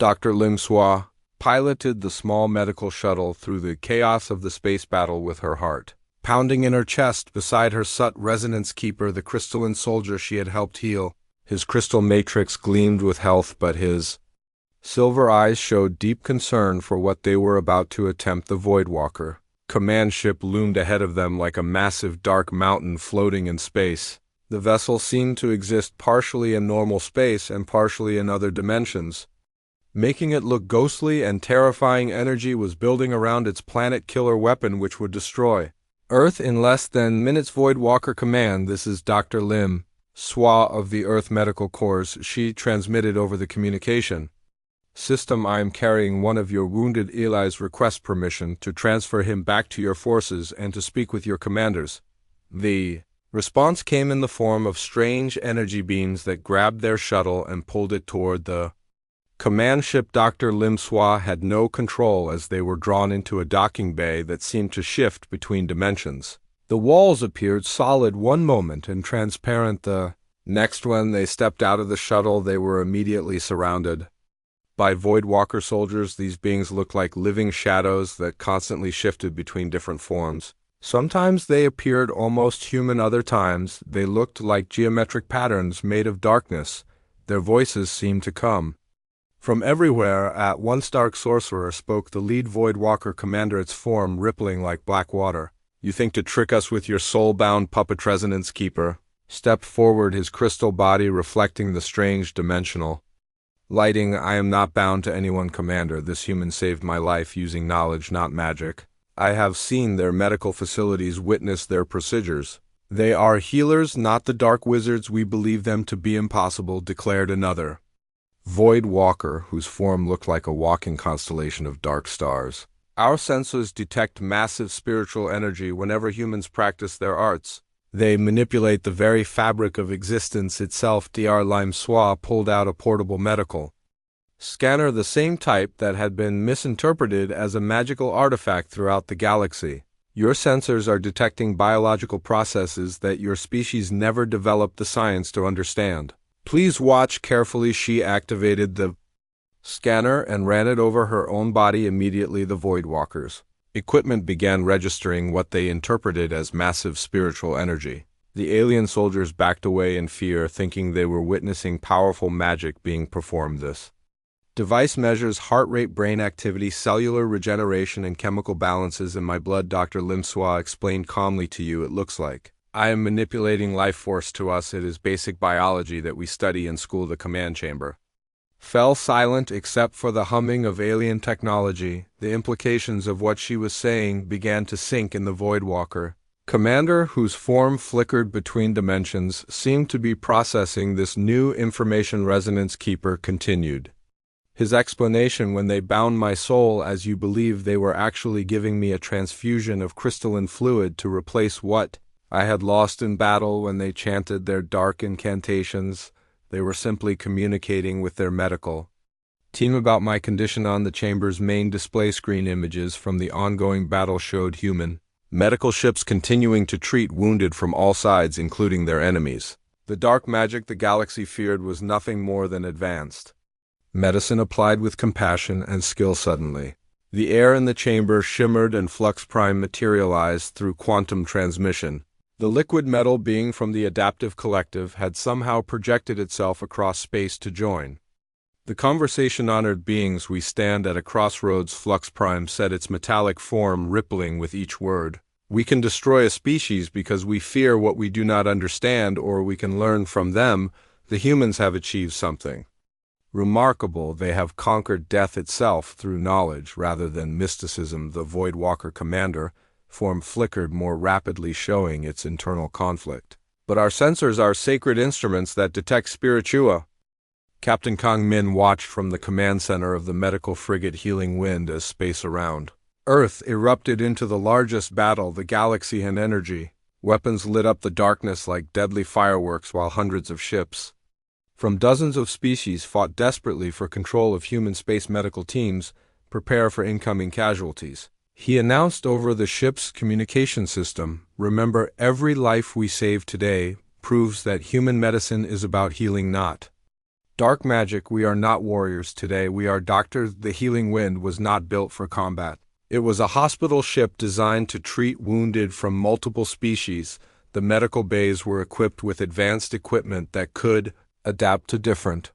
Dr. Lim Sua piloted the small medical shuttle through the chaos of the space battle with her heart pounding in her chest beside her Sut resonance keeper, the crystalline soldier she had helped heal. His crystal matrix gleamed with health, but his silver eyes showed deep concern for what they were about to attempt. The Voidwalker command ship loomed ahead of them like a massive dark mountain floating in space. The vessel seemed to exist partially in normal space and partially in other dimensions, making it look ghostly and terrifying. Energy was building around its planet-killer weapon which would destroy Earth in less than minutes. Voidwalker Command, this is Dr. Lim Sua of the Earth Medical Corps. She transmitted over the communication system. I am carrying one of your wounded allies. Request permission to transfer him back to your forces and to speak with your commanders. The response came in the form of strange energy beams that grabbed their shuttle and pulled it toward the command ship. Dr. Lim Sua had no control as they were drawn into a docking bay that seemed to shift between dimensions. The walls appeared solid one moment and transparent the next. When they stepped out of the shuttle, they were immediately surrounded by Voidwalker soldiers. These beings looked like living shadows that constantly shifted between different forms. Sometimes they appeared almost human, other times they looked like geometric patterns made of darkness. Their voices seemed to come from everywhere. At once Dark Sorcerer spoke, the lead Voidwalker commander, its form rippling like black water. You think to trick us with your soul-bound puppet resonance keeper? Stepped forward, his crystal body reflecting the strange dimensional lighting. I am not bound to anyone, Commander. This human saved my life using knowledge, not magic. I have seen their medical facilities, witnessed their procedures. They are healers, not the dark wizards we believe them to be. Impossible, declared another Voidwalker, whose form looked like a walking constellation of dark stars. Our sensors detect massive spiritual energy whenever humans practice their arts. They manipulate the very fabric of existence itself. Dr. Lim Sua pulled out a portable medical scanner, the same type that had been misinterpreted as a magical artifact throughout the galaxy. Your sensors are detecting biological processes that your species never developed the science to understand. Please watch carefully. She activated the scanner and ran it over her own body. Immediately, the Voidwalkers' equipment began registering what they interpreted as massive spiritual energy. The alien soldiers backed away in fear, thinking they were witnessing powerful magic being performed. This device measures heart rate, brain activity, cellular regeneration, and chemical balances in my blood, Dr. Lim Sua explained calmly to you. It looks like I am manipulating life force. To us, it is basic biology that we study in school. The command chamber fell silent except for the humming of alien technology. The implications of what she was saying began to sink in. The Voidwalker commander, whose form flickered between dimensions, seemed to be processing this new information. Resonance Keeper continued his explanation. When they bound my soul, as you believe, they were actually giving me a transfusion of crystalline fluid to replace what I had lost in battle. When they chanted their dark incantations, they were simply communicating with their medical team about my condition. On the chamber's main display screen, images from the ongoing battle showed human medical ships continuing to treat wounded from all sides, including their enemies. The dark magic the galaxy feared was nothing more than advanced medicine applied with compassion and skill. Suddenly, the air in the chamber shimmered and Flux Prime materialized through quantum transmission. The liquid metal being from the Adaptive Collective had somehow projected itself across space to join the conversation. Honored beings, we stand at a crossroads, Flux Prime said, its metallic form rippling with each word. We can destroy a species because we fear what we do not understand, or we can learn from them. The humans have achieved something remarkable. They have conquered death itself through knowledge rather than mysticism. The Voidwalker commander form flickered more rapidly, showing its internal conflict. But our sensors are sacred instruments that detect spiritua. Captain Kang Min watched from the command center of the medical frigate Healing Wind as space around Earth erupted into the largest battle the galaxy had. Energy weapons lit up the darkness like deadly fireworks, while hundreds of ships from dozens of species fought desperately for control of human space. Medical teams prepare for incoming casualties. He announced over the ship's communication system, remember, every life we save today proves that human medicine is about healing, not Dark magic, we are not warriors today, we are doctors. The healing wind was not built for combat. It was a hospital ship designed to treat wounded from multiple species. The medical bays were equipped with advanced equipment that could adapt to different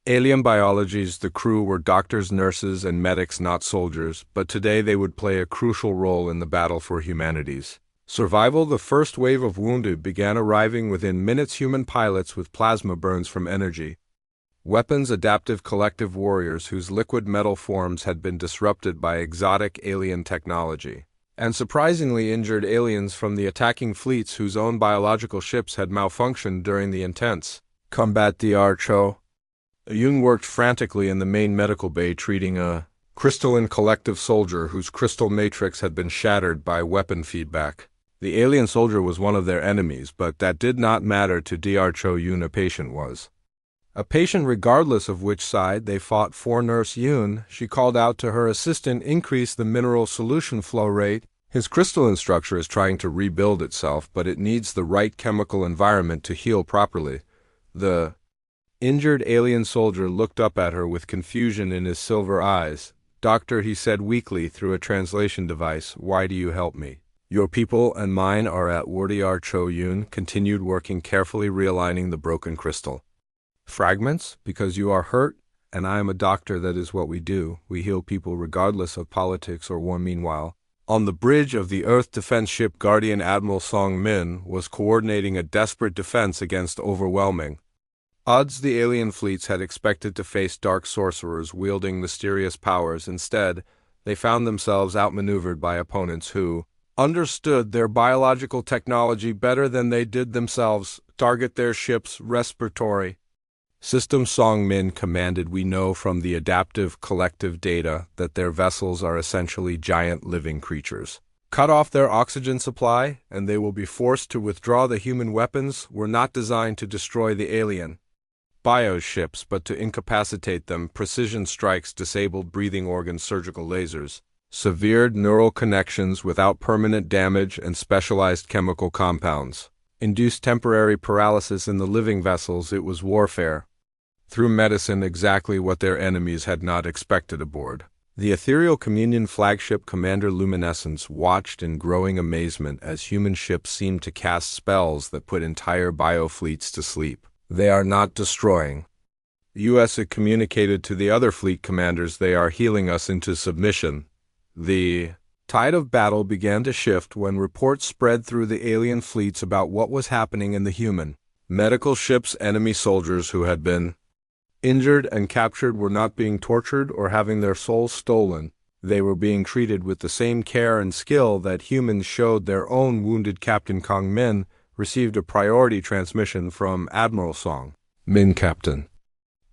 alien biologies. The crew were doctors, nurses, and medics, not soldiers, but today they would play a crucial role in the battle for humanity's survival. The first wave of wounded began arriving within minutes. Human pilots with plasma burns from energy weapons, adaptive collective warriors whose liquid metal forms had been disrupted by exotic alien technology, and surprisingly injured aliens from the attacking fleets whose own biological ships had malfunctioned during the intense combat. Dr. Jung worked frantically in the main medical bay treating a crystalline collective soldier whose crystal matrix had been shattered by weapon feedback. The alien soldier was one of their enemies, but that did not matter to Dr. Jung. A patient was a patient regardless of which side they fought for. Nurse Yoon, she called out to her assistant, increase the mineral solution flow rate. His crystalline structure is trying to rebuild itself, but it needs the right chemical environment to heal properly. The injured alien soldier looked up at her with confusion in his silver eyes. Doctor, he said weakly through a translation device, why do you help me? Your people and mine are at war. Dr. Yoon continued working carefully, realigning the broken crystal fragments. Because you are hurt, and I am a doctor, that is what we do. We heal people regardless of politics or war. Meanwhile, on the bridge of the Earth defense ship Guardian, Admiral Song Min was coordinating a desperate defense against overwhelming odds. The alien fleets had expected to face dark sorcerers wielding mysterious powers. Instead, they found themselves outmaneuvered by opponents who understood their biological technology better than they did themselves. Target their ship's respiratory system. Song Min commanded, we know from the adaptive collective data that their vessels are essentially giant living creatures. Cut off their oxygen supply, and they will be forced to withdraw. The human weapons were not designed to destroy the alien bioships, but to incapacitate them. Precision strikes disabled breathing organs, surgical lasers severed neural connections without permanent damage, and specialized chemical compounds induced temporary paralysis in the living vessels. It was warfare through medicine, exactly what their enemies had not expected. Aboard the ethereal communion flagship, Commander Luminescence watched in growing amazement as human ships seemed to cast spells that put entire biofleets to sleep. They are not destroying U.S. It communicated to the other fleet commanders, they are healing us into submission. The tide of battle began to shift when reports spread through the alien fleets about what was happening in the human medical ships. Enemy soldiers who had been injured and captured were not being tortured or having their souls stolen. They were being treated with the same care and skill that humans showed their own wounded. Captain Kong Min received a priority transmission from Admiral Song Min. Captain,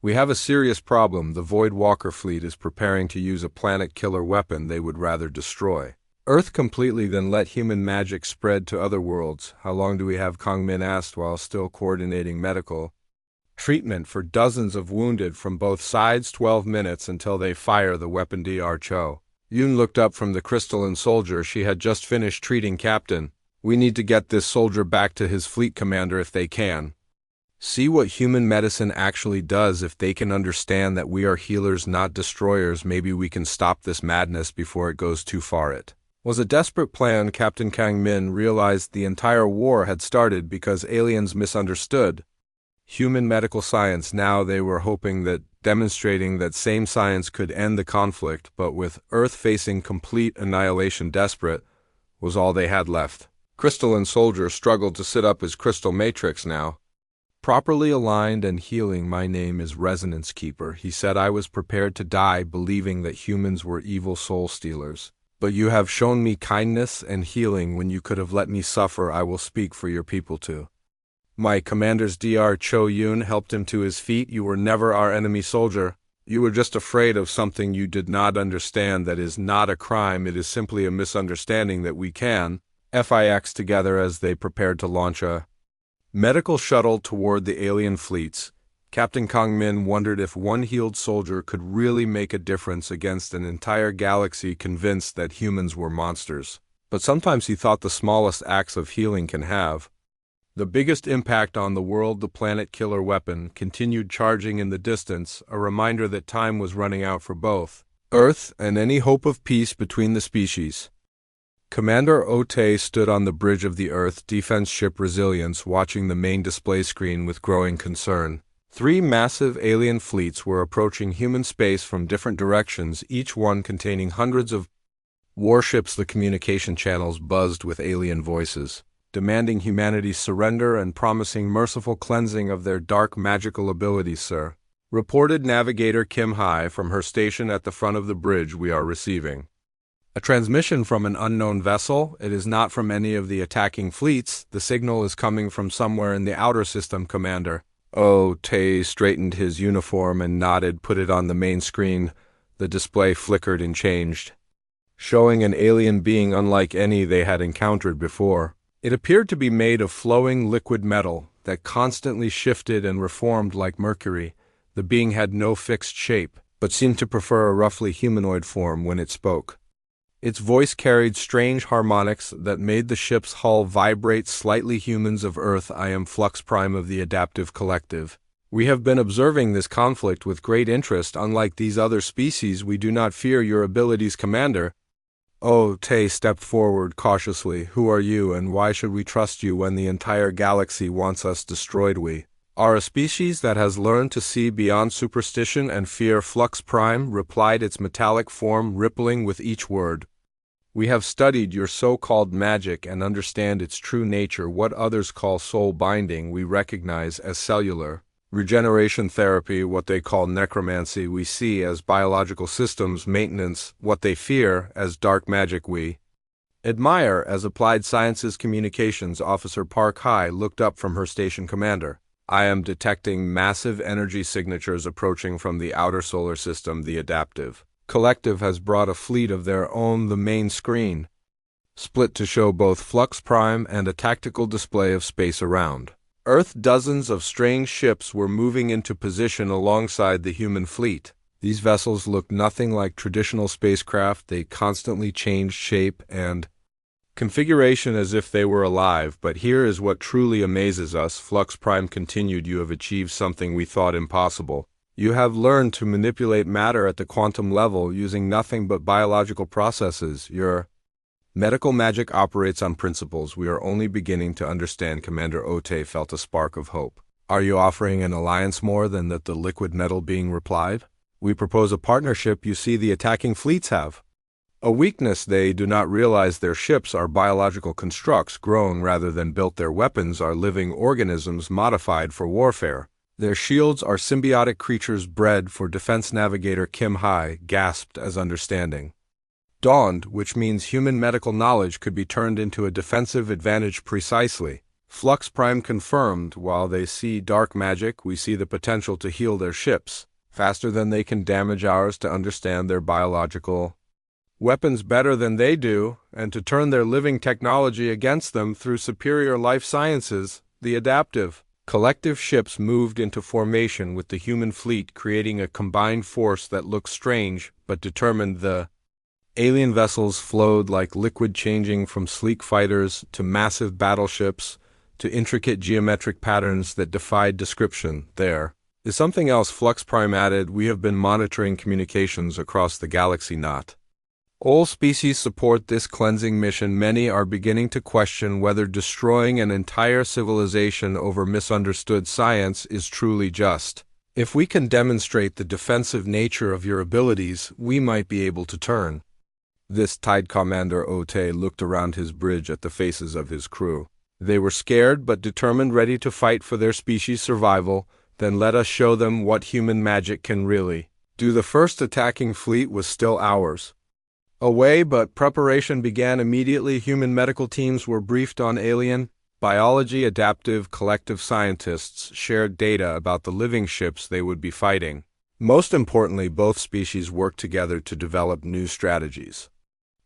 we have a serious problem. The Void Walker fleet is preparing to use a planet-killer weapon they would rather destroy Earth completely than let human magic spread to other worlds. How long do we have? Kong Min asked while still coordinating medical treatment for dozens of wounded from both sides. 12 minutes until they fire the weapon. Dr. Yoon looked up from the crystalline soldier she had just finished treating. Captain, we need to get this soldier back to his fleet commander if they can. See what human medicine actually does. If they can understand that we are healers, not destroyers, maybe we can stop this madness before it goes too far. It was a desperate plan. Captain Kang Min realized the entire war had started because aliens misunderstood human medical science. Now they were hoping that demonstrating that same science could end the conflict, but with Earth facing complete annihilation, desperate was all they had left. Crystalline soldier struggled to sit up his crystal matrix now properly aligned and healing. My name is Resonance Keeper, he said. I was prepared to die believing that humans were evil soul stealers. But you have shown me kindness and healing when you could have let me suffer. I will speak for your people too. My commanders. Dr. Yoon helped him to his feet. You were never our enemy, soldier. You were just afraid of something you did not understand. That is not a crime. It is simply a misunderstanding that we can fix together. As they prepared to launch a medical shuttle toward the alien fleets, Captain Kong Min wondered if one healed soldier could really make a difference against an entire galaxy convinced that humans were monsters. But sometimes he thought the smallest acts of healing can have The biggest impact on the world, the planet killer weapon, continued charging in the distance, a reminder that time was running out for both Earth and any hope of peace between the species. Commander Ote stood on the bridge of the Earth defense ship Resilience, watching the main display screen with growing concern. 3 massive alien fleets were approaching human space from different directions, each one containing hundreds of warships. The communication channels buzzed with alien voices, demanding humanity's surrender and promising merciful cleansing of their dark magical abilities, sir. Reported Navigator Kim Hai from her station at the front of the bridge. We are receiving a transmission from an unknown vessel. It is not from any of the attacking fleets. The signal is coming from somewhere in the outer system, Commander. Tay straightened his uniform and nodded. Put it on the main screen. The display flickered and changed, showing an alien being unlike any they had encountered before. It appeared to be made of flowing liquid metal that constantly shifted and reformed like mercury. The being had no fixed shape, but seemed to prefer a roughly humanoid form when it spoke. Its voice carried strange harmonics that made the ship's hull vibrate slightly. Humans of Earth, I am Flux Prime of the Adaptive Collective. We have been observing this conflict with great interest. Unlike these other species, we do not fear your abilities, Commander. Tay stepped forward cautiously. Who are you, and why should we trust you when the entire galaxy wants us destroyed? We are a species that has learned to see beyond superstition and fear. Flux Prime replied, its metallic form rippling with each word. We have studied your so-called magic and understand its true nature. What others call soul binding, we recognize as cellular regeneration therapy. What they call necromancy, we see as biological systems maintenance. What they fear as dark magic, we admire as applied sciences. Communications Officer Park Hai looked up from her station. Commander, I am detecting massive energy signatures approaching from the outer solar system. The Adaptive Collective has brought a fleet of their own. The main screen split to show both Flux Prime and a tactical display of space around Earth. Dozens of strange ships were moving into position alongside the human fleet. These vessels looked nothing like traditional spacecraft. They constantly changed shape and configuration as if they were alive. But here is what truly amazes us, Flux Prime continued. You have achieved something we thought impossible. You have learned to manipulate matter at the quantum level using nothing but biological processes. Your medical magic operates on principles we are only beginning to understand. Commander Ote felt a spark of hope. Are you offering an alliance more than that? The liquid metal being replied. We propose a partnership. You see, the attacking fleets have a weakness. They do not realize their ships are biological constructs grown rather than built. Their weapons are living organisms modified for warfare. Their shields are symbiotic creatures bred for defense. Navigator Kim Hai gasped as understanding dawned, which means human medical knowledge could be turned into a defensive advantage. Precisely. Flux Prime confirmed. While they see dark magic, we see the potential to heal their ships faster than they can damage ours, to understand their biological weapons better than they do, and to turn their living technology against them through superior life sciences. The Adaptive Collective ships moved into formation with the human fleet, creating a combined force that looked strange but determined. The alien vessels flowed like liquid, changing from sleek fighters to massive battleships to intricate geometric patterns that defied description. There is something else, Flux Prime added. We have been monitoring communications across the galaxy. Not all species support this cleansing mission. Many are beginning to question whether destroying an entire civilization over misunderstood science is truly just. If we can demonstrate the defensive nature of your abilities, we might be able to turn this tide. Commander Ote looked around his bridge at the faces of his crew. They were scared but determined, ready to fight for their species' survival. Then let us show them what human magic can really do. The first attacking fleet was still hours away, but preparation began immediately. Human medical teams were briefed on alien biology. Adaptive Collective scientists shared data about the living ships they would be fighting. Most importantly, both species worked together to develop new strategies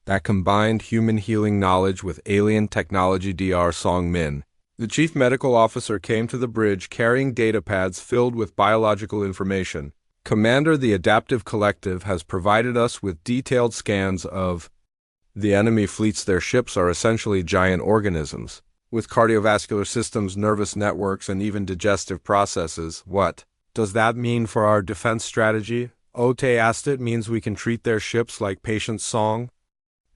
that combined human healing knowledge with alien technology. Dr. Song Min, the chief medical officer, came to the bridge carrying datapads filled with biological information. Commander, the Adaptive Collective has provided us with detailed scans of the enemy fleets. Their ships are essentially giant organisms. with cardiovascular systems, nervous networks, and even digestive processes. What does that mean for our defense strategy? Ote asked. It means we can treat their ships like Patience Song.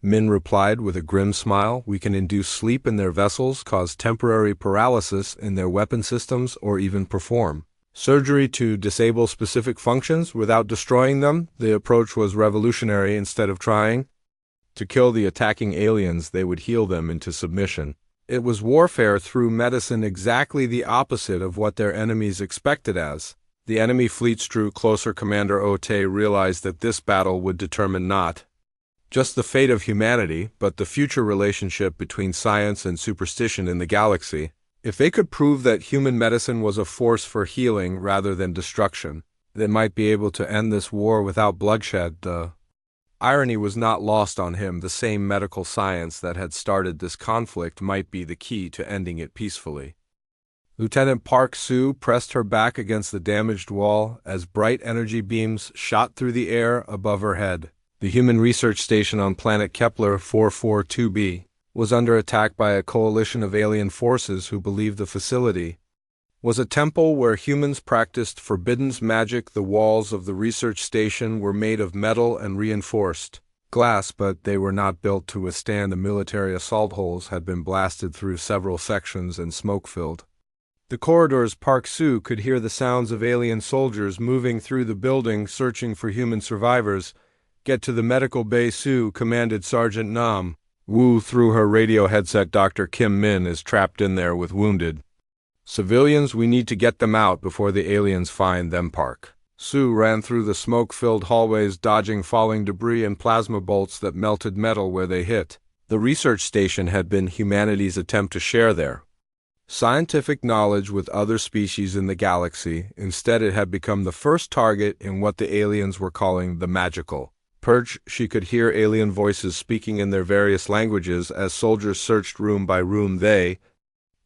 Min replied with a grim smile. We can induce sleep in their vessels, cause temporary paralysis in their weapon systems, or even perform surgery to disable specific functions without destroying them. The approach was revolutionary. Instead of trying to kill the attacking aliens, they would heal them into submission. It was warfare through medicine, exactly the opposite of what their enemies expected as. The enemy fleets drew closer. Commander Ote realized that this battle would determine not just the fate of humanity, but the future relationship between science and superstition in the galaxy. If they could prove that human medicine was a force for healing rather than destruction, they might be able to end this war without bloodshed. The irony was not lost on him. The same medical science that had started this conflict might be the key to ending it peacefully. Lieutenant Park Sue pressed her back against the damaged wall as bright energy beams shot through the air above her head. The human research station on planet Kepler 442b was under attack by a coalition of alien forces who believed the facility was a temple where humans practiced forbidden magic. The walls of the research station were made of metal and reinforced glass, but they were not built to withstand the military assault. Holes had been blasted through several sections and smoke-filled the corridors. Park Sue could hear the sounds of alien soldiers moving through the building, searching for human survivors. Get to the medical bay, Sue commanded. Sergeant Nam Wu through her radio headset. Dr. Kim Min is trapped in there with wounded civilians. We need to get them out before the aliens find them. Park Sue ran through the smoke-filled hallways, dodging falling debris and plasma bolts that melted metal where they hit. The research station had been humanity's attempt to share their scientific knowledge with other species in the galaxy. Instead, it had become the first target in what the aliens were calling the magical purge. She could hear alien voices speaking in their various languages as soldiers searched room by room. They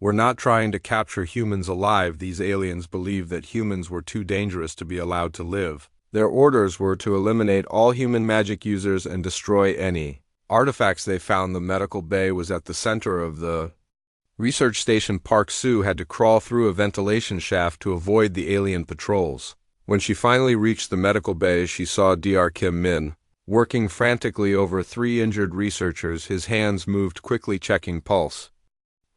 were not trying to capture humans alive. These aliens believed that humans were too dangerous to be allowed to live. Their orders were to eliminate all human magic users and destroy any artifacts they found. The medical bay was at the center of the research station. Park Sue had to crawl through a ventilation shaft to avoid the alien patrols. When she finally reached the medical bay, she saw Dr. Kim Min working frantically over 3 injured researchers. His hands moved quickly, checking pulse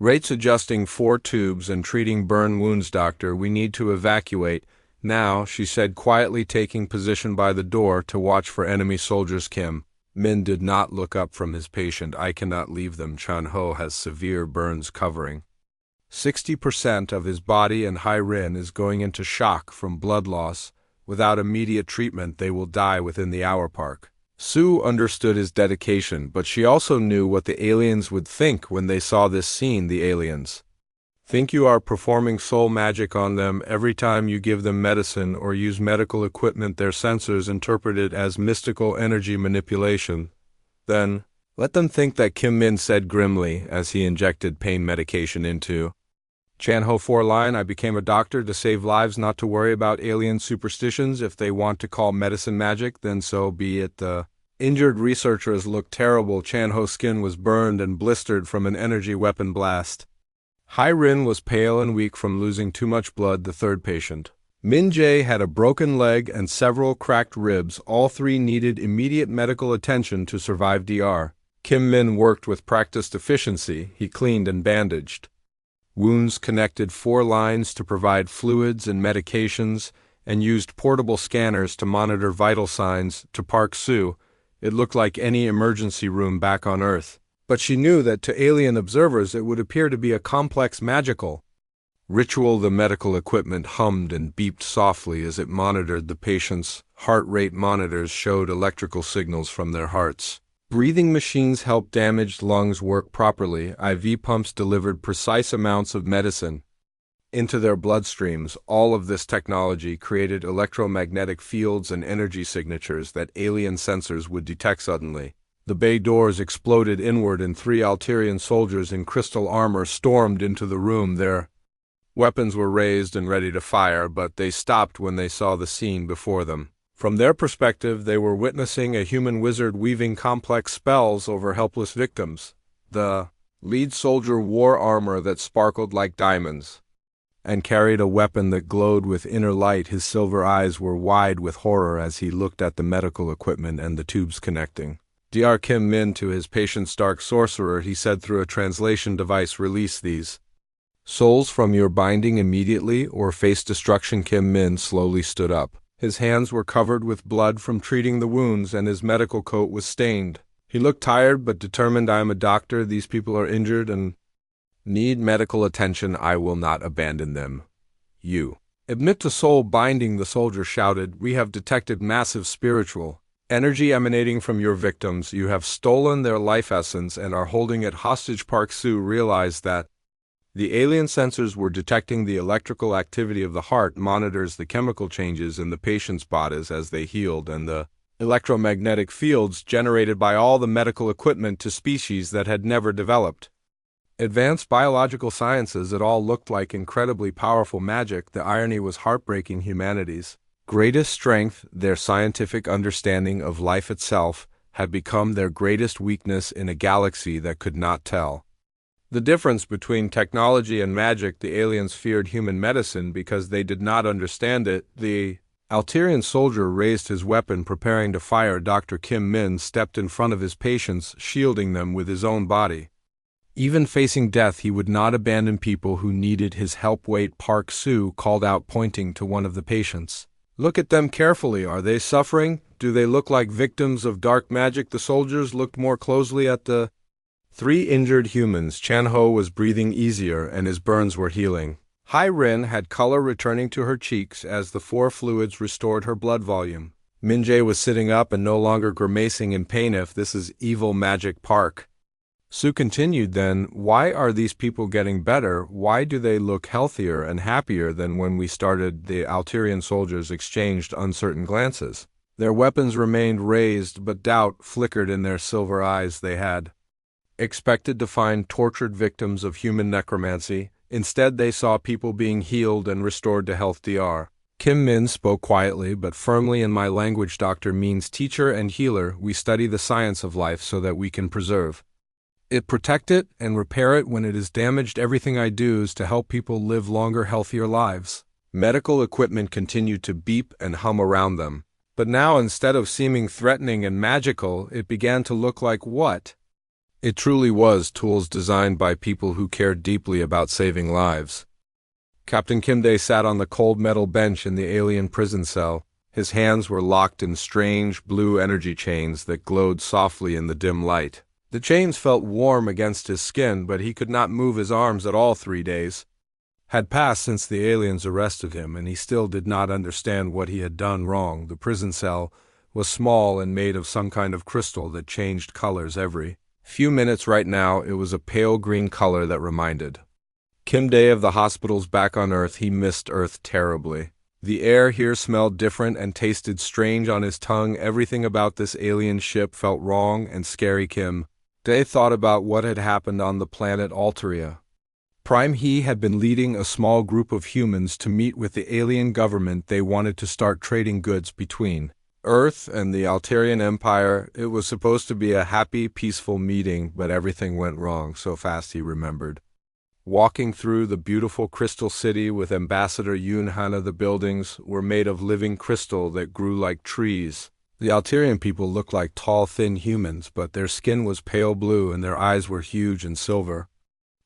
rates, adjusting 4 tubes, and treating burn wounds. Doctor, we need to evacuate now, she said quietly, taking position by the door to watch for enemy soldiers. Kim Min did not look up from his patient. I cannot leave them. Chan Ho has severe burns covering 60% of his body, and Hai Rin is going into shock from blood loss. Without immediate treatment, they will die within the hour. Park Sue understood his dedication, but she also knew what the aliens would think when they saw this scene. The aliens think you are performing soul magic on them. Every time you give them medicine or use medical equipment, their sensors interpret it as mystical energy manipulation. Then, let them think that, Kim Min said grimly as he injected pain medication into Chan Ho 4 line. I became a doctor to save lives, not to worry about alien superstitions. If they want to call medicine magic, then so be it. The injured researchers looked terrible. Chan Ho's skin was burned and blistered from an energy weapon blast. Hai Rin was pale and weak from losing too much blood. The third patient, Min Jae, had a broken leg and several cracked ribs. All 3 needed immediate medical attention to survive. Dr. Kim Min worked with practiced efficiency. He cleaned and bandaged wounds, connected 4 lines to provide fluids and medications, and used portable scanners to monitor vital signs. To Park Sue, it looked like any emergency room back on Earth. But she knew that to alien observers it would appear to be a complex magical ritual. The medical equipment hummed and beeped softly as it monitored the patients. Heart rate monitors showed electrical signals from their hearts. Breathing machines helped damaged lungs work properly. IV pumps delivered precise amounts of medicine into their bloodstreams. All of this technology created electromagnetic fields and energy signatures that alien sensors would detect suddenly. The bay doors exploded inward and 3 Alterian soldiers in crystal armor stormed into the room. Their weapons were raised and ready to fire, but they stopped when they saw the scene before them. From their perspective, they were witnessing a human wizard weaving complex spells over helpless victims. The Lead soldier wore armor that sparkled like diamonds and carried a weapon that glowed with inner light. His silver eyes were wide with horror as he looked at the medical equipment and the tubes connecting. Dr. Kim Min to his patient's dark sorcerer, he said through a translation device, "Release these souls from your binding immediately or face destruction." Kim Min slowly stood up. His hands were covered with blood from treating the wounds and his medical coat was stained. He looked tired but determined. "I am a doctor. These people are injured and need medical attention. I will not abandon them. You admit to soul binding," the soldier shouted. "We have detected massive spiritual energy emanating from your victims. You have stolen their life essence and are holding it hostage." Park Soo realized that the alien sensors were detecting the electrical activity of the heart, monitors the chemical changes in the patient's bodies as they healed, and the electromagnetic fields generated by all the medical equipment to species that had never developed advanced biological sciences. It all looked like incredibly powerful magic. The irony was heartbreaking. Humanity's greatest strength, their scientific understanding of life itself, had become their greatest weakness in a galaxy that could not tell the difference between technology and magic. The aliens feared human medicine because they did not understand it. The Alterian soldier raised his weapon, preparing to fire. Dr. Kim Min stepped in front of his patients, shielding them with his own body. Even facing death, he would not abandon people who needed his help. "Wait," Park Soo called out, pointing to one of the patients. "Look at them carefully. Are they suffering? Do they look like victims of dark magic?" The soldiers looked more closely at the three injured humans. Chan Ho was breathing easier and his burns were healing. Hai Rin had color returning to her cheeks as the four fluids restored her blood volume. Min Jae was sitting up and no longer grimacing in pain. "If this is evil magic," Park Soo continued, "then why are these people getting better? Why do they look healthier and happier than when we started?" The Alterian soldiers exchanged uncertain glances. Their weapons remained raised, but doubt flickered in their silver eyes. They had expected to find tortured victims of human necromancy. Instead, they saw people being healed and restored to health. Dr. Kim Min spoke quietly but firmly, "In my language, doctor means teacher and healer. We study the science of life so that we can preserve it, protect it, and repair it when it is damaged. Everything I do is to help people live longer, healthier lives." Medical equipment continued to beep and hum around them. But now, instead of seeming threatening and magical, it began to look like what it truly was: tools designed by people who cared deeply about saving lives. Captain Kim Dae sat on the cold metal bench in the alien prison cell. His hands were locked in strange blue energy chains that glowed softly in the dim light. The chains felt warm against his skin, but he could not move his arms at all. 3 days had passed since the aliens arrested him, and he still did not understand what he had done wrong. The prison cell was small and made of some kind of crystal that changed colors every few minutes. Right now, it was a pale green color that reminded Kim Dae of the hospitals back on Earth. He missed Earth terribly. The air here smelled different and tasted strange on his tongue. Everything about this alien ship felt wrong and scary. Kim Dae thought about what had happened on the planet Alteria Prime. He had been leading a small group of humans to meet with the alien government. They wanted to start trading goods between Earth and the Alterian Empire. It was supposed to be a happy, peaceful meeting, but everything went wrong so fast. He remembered walking through the beautiful crystal city with Ambassador Yoon Hana. The buildings were made of living crystal that grew like trees. The Alterian people looked like tall, thin humans, but their skin was pale blue and their eyes were huge and silver.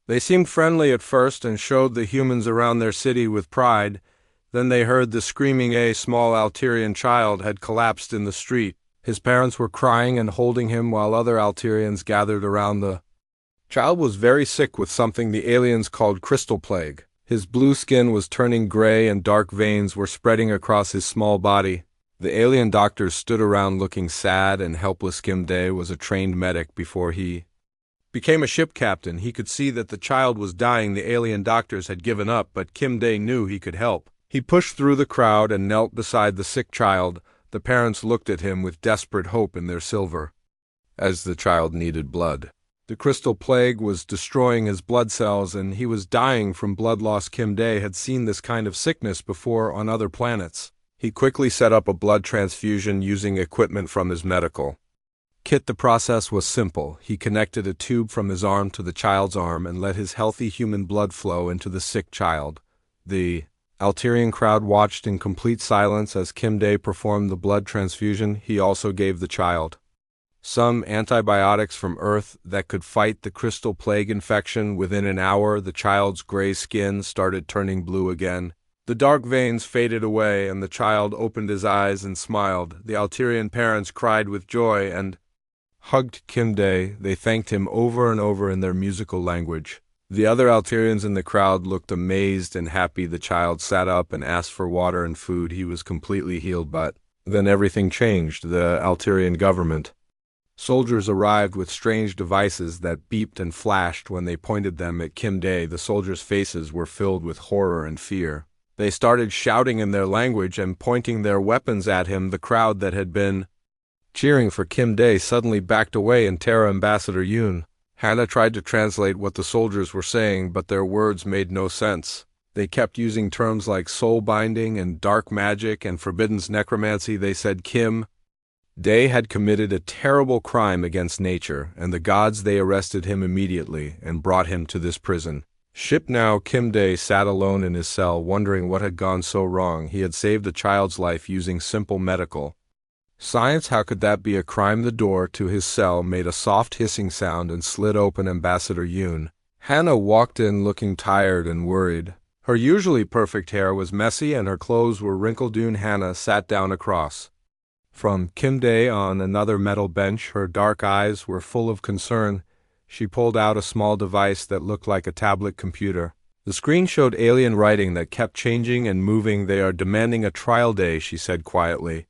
They seemed friendly at first and showed the humans around their city with pride. Then they heard the screaming. A small Alterian child had collapsed in the street. His parents were crying and holding him while other Alterians gathered around. The child was very sick with something the aliens called crystal plague. His blue skin was turning gray and dark veins were spreading across his small body. The alien doctors stood around looking sad and helpless. Kim Dae was a trained medic before he became a ship captain. He could see that the child was dying. The alien doctors had given up, but Kim Dae knew he could help. He pushed through the crowd and knelt beside the sick child. The parents looked at him with desperate hope in their silver, as the child needed blood. The crystal plague was destroying his blood cells, and he was dying from blood loss. Kim Dae had seen this kind of sickness before on other planets. He quickly set up a blood transfusion using equipment from his medical Kit, the process was simple. He connected a tube from his arm to the child's arm and let his healthy human blood flow into the sick child. The Alterian crowd watched in complete silence as Kim Dae performed the blood transfusion. He also gave the child some antibiotics from Earth that could fight the crystal plague infection. Within an hour, the child's gray skin started turning blue again. The dark veins faded away, and the child opened his eyes and smiled. The Alterian parents cried with joy and hugged Kim Dae. They thanked him over and over in their musical language. The other Alterians in the crowd looked amazed and happy. The child sat up and asked for water and food. He was completely healed, but then everything changed. The Alterian government soldiers arrived with strange devices that beeped and flashed when they pointed them at Kim Dae. The soldiers' faces were filled with horror and fear. They started shouting in their language and pointing their weapons at him. The crowd that had been cheering for Kim Dae suddenly backed away in terror. Ambassador Yoon Hana tried to translate what the soldiers were saying, but their words made no sense. They kept using terms like soul binding and dark magic and forbidden necromancy. They said Kim Dae had committed a terrible crime against nature, and the gods. They arrested him immediately and brought him to this prison ship. Now Kim Dae sat alone in his cell, wondering what had gone so wrong. He had saved a child's life using simple medical science. How could that be a crime? The door to his cell made a soft hissing sound and slid open. Ambassador Yoon Hana walked in looking tired and worried. Her usually perfect hair was messy and her clothes were wrinkled. Yoon Hana sat down across from Kim Dae on another metal bench. Her dark eyes were full of concern. She pulled out a small device that looked like a tablet computer. The screen showed alien writing that kept changing and moving. They are demanding a trial day, she said quietly.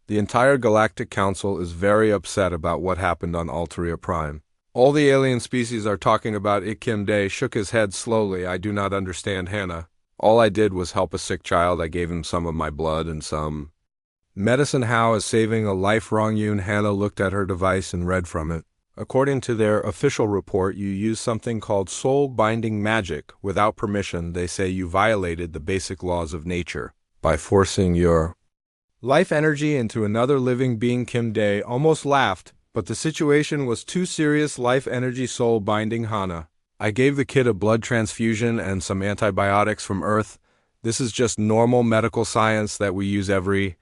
The entire Galactic Council is very upset about what happened on Alteria Prime. All the alien species are talking about it. Kim Dae shook his head slowly. I do not understand, Hannah. All I did was help a sick child. I gave him some of my blood and some medicine. How is saving a life wrong? Yoon Hana looked at her device and read from it. According to their official report, you used something called soul-binding magic. Without permission, they say you violated the basic laws of nature by forcing your life energy into another living being. Kim Dae almost laughed, but the situation was too serious. Life energy soul-binding. Hana, I gave the kid a blood transfusion and some antibiotics from Earth. This is just normal medical science that we use every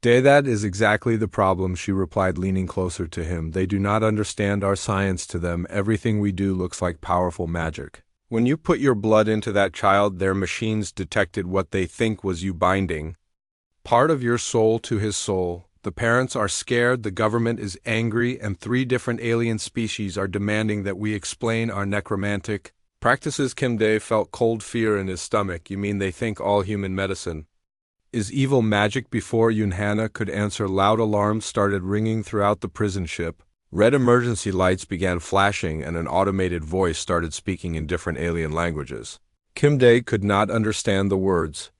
day. That is exactly the problem, she replied, leaning closer to him. They do not understand our science. To them, everything we do looks like powerful magic. When you put your blood into that child, their machines detected what they think was you binding part of your soul to his soul. The parents are scared, the government is angry, and 3 different alien species are demanding that we explain our necromantic practices. Kim Dae felt cold fear in his stomach. You mean they think all human medicine is evil magic? Before Yoon Hana could answer, loud alarms started ringing throughout the prison ship. Red emergency lights began flashing and an automated voice started speaking in different alien languages. Kim Dae could not understand the words,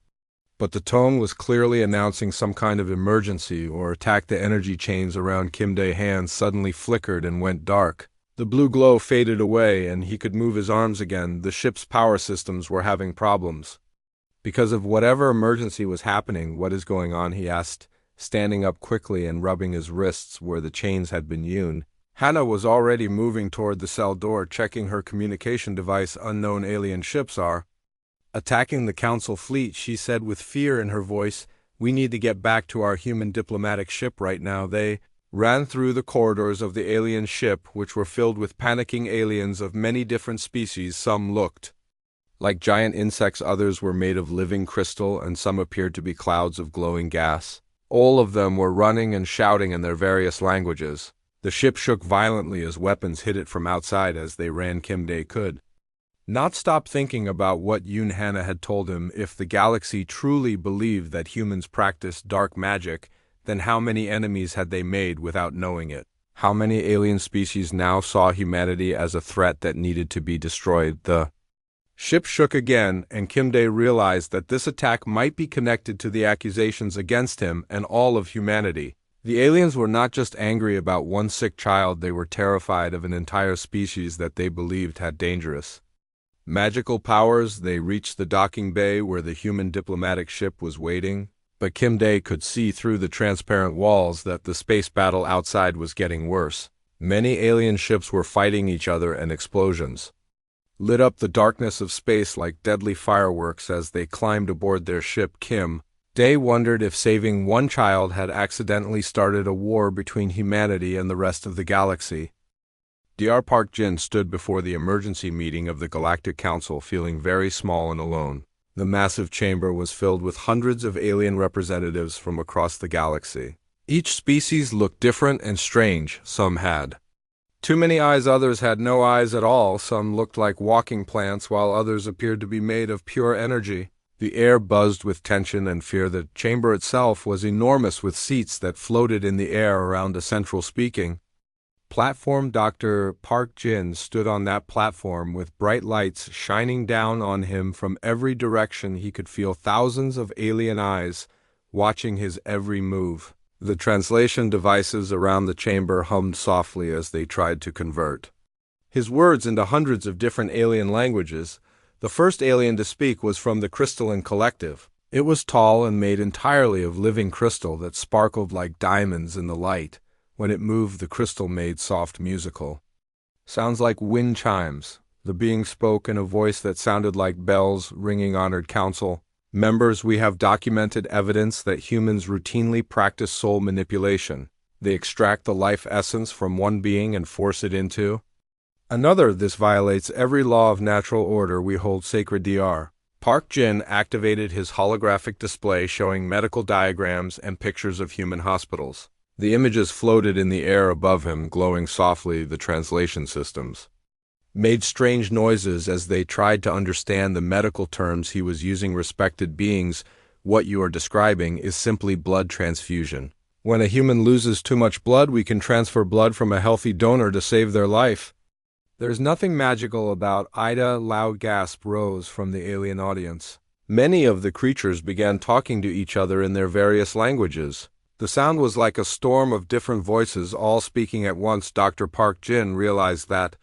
but the tone was clearly announcing some kind of emergency or attack. The energy chains around Kim Dae's hands suddenly flickered and went dark. The blue glow faded away and he could move his arms again. The ship's power systems were having problems because of whatever emergency was happening. What is going on? He asked, standing up quickly and rubbing his wrists where the chains had been hewn. Hannah was already moving toward the cell door, checking her communication device. Unknown alien ships are attacking the Council fleet, she said with fear in her voice. We need to get back to our human diplomatic ship right now. They ran through the corridors of the alien ship, which were filled with panicking aliens of many different species. Some looked like giant insects, others were made of living crystal, and some appeared to be clouds of glowing gas. All of them were running and shouting in their various languages. The ship shook violently as weapons hit it from outside as they ran. Kim Dae could not stop thinking about what Yoon Hana had told him. If the galaxy truly believed that humans practiced dark magic, then how many enemies had they made without knowing it? How many alien species now saw humanity as a threat that needed to be destroyed? The ship shook again, and Kim Dae realized that this attack might be connected to the accusations against him and all of humanity. The aliens were not just angry about one sick child, they were terrified of an entire species that they believed had dangerous magical powers. They reached the docking bay where the human diplomatic ship was waiting, but Kim Dae could see through the transparent walls that the space battle outside was getting worse. Many alien ships were fighting each other, and explosions lit up the darkness of space like deadly fireworks as they climbed aboard their ship. Kim Dae wondered if saving one child had accidentally started a war between humanity and the rest of the galaxy. Dr. Park Jin stood before the emergency meeting of the Galactic Council, feeling very small and alone. The massive chamber was filled with hundreds of alien representatives from across the galaxy. Each species looked different and strange. Some had too many eyes, others had no eyes at all. Some looked like walking plants, while others appeared to be made of pure energy. The air buzzed with tension and fear. The chamber itself was enormous, with seats that floated in the air around a central speaking platform. Dr. Park Jin stood on that platform with bright lights shining down on him from every direction. He could feel thousands of alien eyes watching his every move. The translation devices around the chamber hummed softly as they tried to convert his words into hundreds of different alien languages. The first alien to speak was from the Crystalline Collective. It was tall and made entirely of living crystal that sparkled like diamonds in the light. When it moved, the crystal made soft musical sounds like wind chimes. The being spoke in a voice that sounded like bells ringing. Honored Council members, we have documented evidence that humans routinely practice soul manipulation. They extract the life essence from one being and force it into another. This violates every law of natural order we hold sacred. Dr. Park Jin activated his holographic display showing medical diagrams and pictures of human hospitals. The images floated in the air above him, glowing softly. The translation systems made strange noises as they tried to understand the medical terms he was using. Respected beings, what you are describing is simply blood transfusion. When a human loses too much blood, we can transfer blood from a healthy donor to save their life. There's nothing magical about Ida. Loud gasp rose from the alien audience. Many of the creatures began talking to each other in their various languages. The sound was like a storm of different voices, all speaking at once. Dr. Park Jin realized that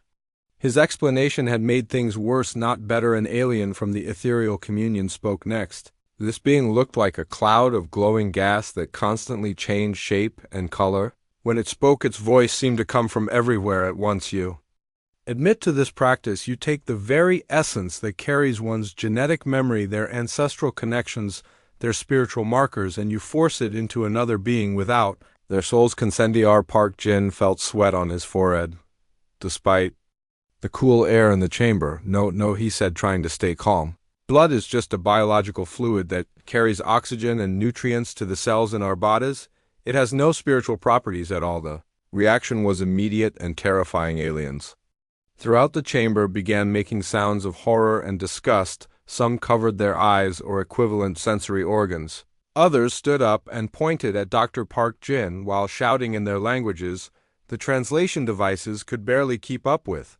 his explanation had made things worse, not better. An alien from the ethereal communion spoke next. This being looked like a cloud of glowing gas that constantly changed shape and color. When it spoke, its voice seemed to come from everywhere at once. You admit to this practice, you take the very essence that carries one's genetic memory, their ancestral connections, their spiritual markers, and you force it into another being without their soul's consent. Dr. Park Jin felt sweat on his forehead, despite the cool air in the chamber. No, he said, trying to stay calm. Blood is just a biological fluid that carries oxygen and nutrients to the cells in our bodies. It has no spiritual properties at all. The reaction was immediate and terrifying. Aliens throughout the chamber began making sounds of horror and disgust. Some covered their eyes or equivalent sensory organs. Others stood up and pointed at Dr. Park Jin while shouting in their languages the translation devices could barely keep up with.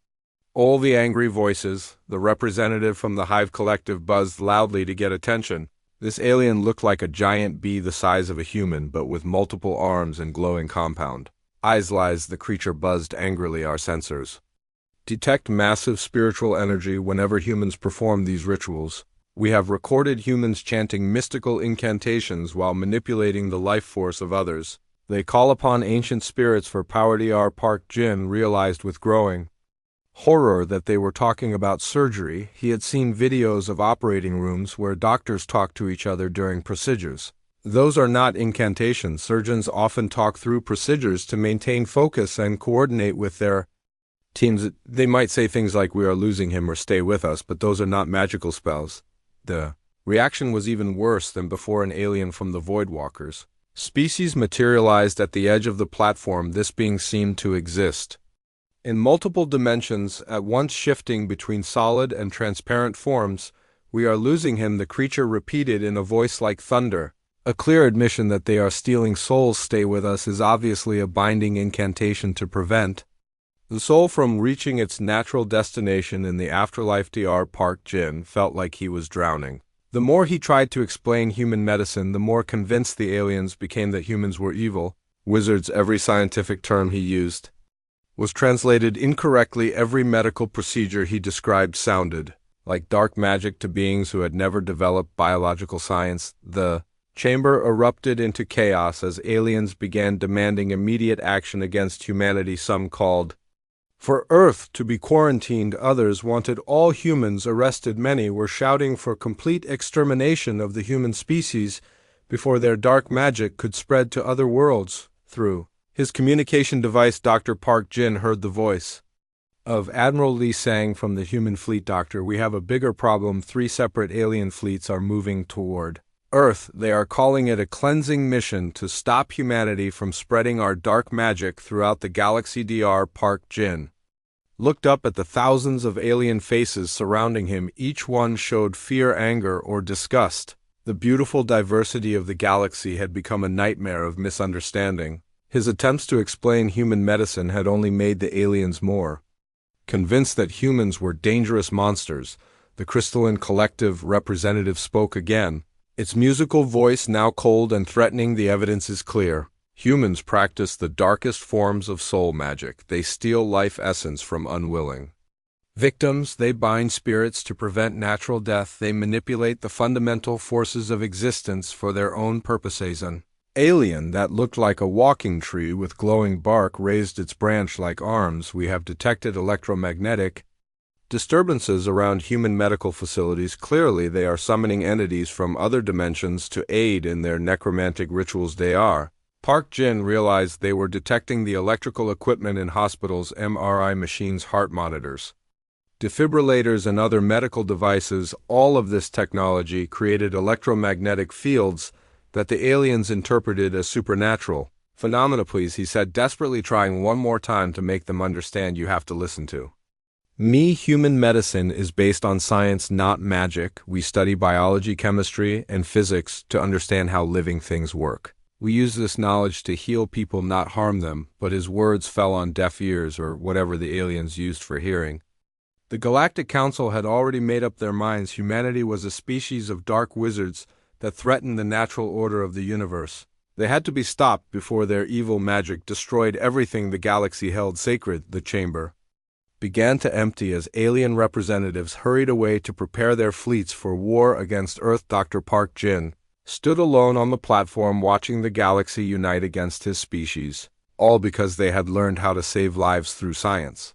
All the angry voices, the representative from the Hive Collective, buzzed loudly to get attention. This alien looked like a giant bee the size of a human, but with multiple arms and glowing compound eyes. Lies, the creature buzzed angrily. Our sensors detect massive spiritual energy whenever humans perform these rituals. We have recorded humans chanting mystical incantations while manipulating the life force of others. They call upon ancient spirits for power. Dr. Park Jin realized with growing horror that they were talking about surgery. He had seen videos of operating rooms where doctors talk to each other during procedures. Those are not incantations. Surgeons often talk through procedures to maintain focus and coordinate with their teams. They might say things like, "We are losing him," or "Stay with us," but those are not magical spells. The reaction was even worse than before. An alien from the Voidwalkers species materialized at the edge of the platform. This being seemed to exist in multiple dimensions, at once shifting between solid and transparent forms. "We are losing him," the creature repeated in a voice like thunder. A clear admission that they are stealing souls. "Stay with us" is obviously a binding incantation to prevent the soul from reaching its natural destination in the afterlife. Dr. Park Jin felt like he was drowning. The more he tried to explain human medicine, the more convinced the aliens became that humans were evil wizards. Every scientific term he used was translated incorrectly. Every medical procedure he described sounded like dark magic to beings who had never developed biological science. The chamber erupted into chaos as aliens began demanding immediate action against humanity. Some called for Earth to be quarantined, others wanted all humans arrested, many were shouting for complete extermination of the human species before their dark magic could spread to other worlds. Through his communication device, Dr. Park Jin heard the voice of Admiral Lee Sang from the human fleet. Doctor, we have a bigger problem. 3 separate alien fleets are moving toward Earth. They are calling it a cleansing mission to stop humanity from spreading our dark magic throughout the galaxy. Dr. Park Jin looked up at the thousands of alien faces surrounding him. Each one showed fear, anger, or disgust. The beautiful diversity of the galaxy had become a nightmare of misunderstanding. His attempts to explain human medicine had only made the aliens more convinced that humans were dangerous monsters. The crystalline collective representative spoke again, its musical voice now cold and threatening. The evidence is clear. Humans practice the darkest forms of soul magic. They steal life essence from unwilling victims. They bind spirits to prevent natural death. They manipulate the fundamental forces of existence for their own purposes. An alien that looked like a walking tree with glowing bark raised its branch-like arms. We have detected electromagnetic disturbances around human medical facilities. Clearly, they are summoning entities from other dimensions to aid in their necromantic rituals. Park Jin realized they were detecting the electrical equipment in hospitals, MRI machines, heart monitors, defibrillators, and other medical devices. All of this technology created electromagnetic fields that the aliens interpreted as supernatural phenomena. Please, he said, desperately trying one more time to make them understand. You have to listen to me. Human medicine is based on science, not magic. We study biology, chemistry, and physics to understand how living things work. We use this knowledge to heal people, not harm them. But his words fell on deaf ears, or whatever the aliens used for hearing. The Galactic Council had already made up their minds. Humanity was a species of dark wizards that threatened the natural order of the universe. They had to be stopped before their evil magic destroyed everything the galaxy held sacred. The chamber began to empty as alien representatives hurried away to prepare their fleets for war against Earth. Dr. Park Jin stood alone on the platform, watching the galaxy unite against his species, all because they had learned how to save lives through science.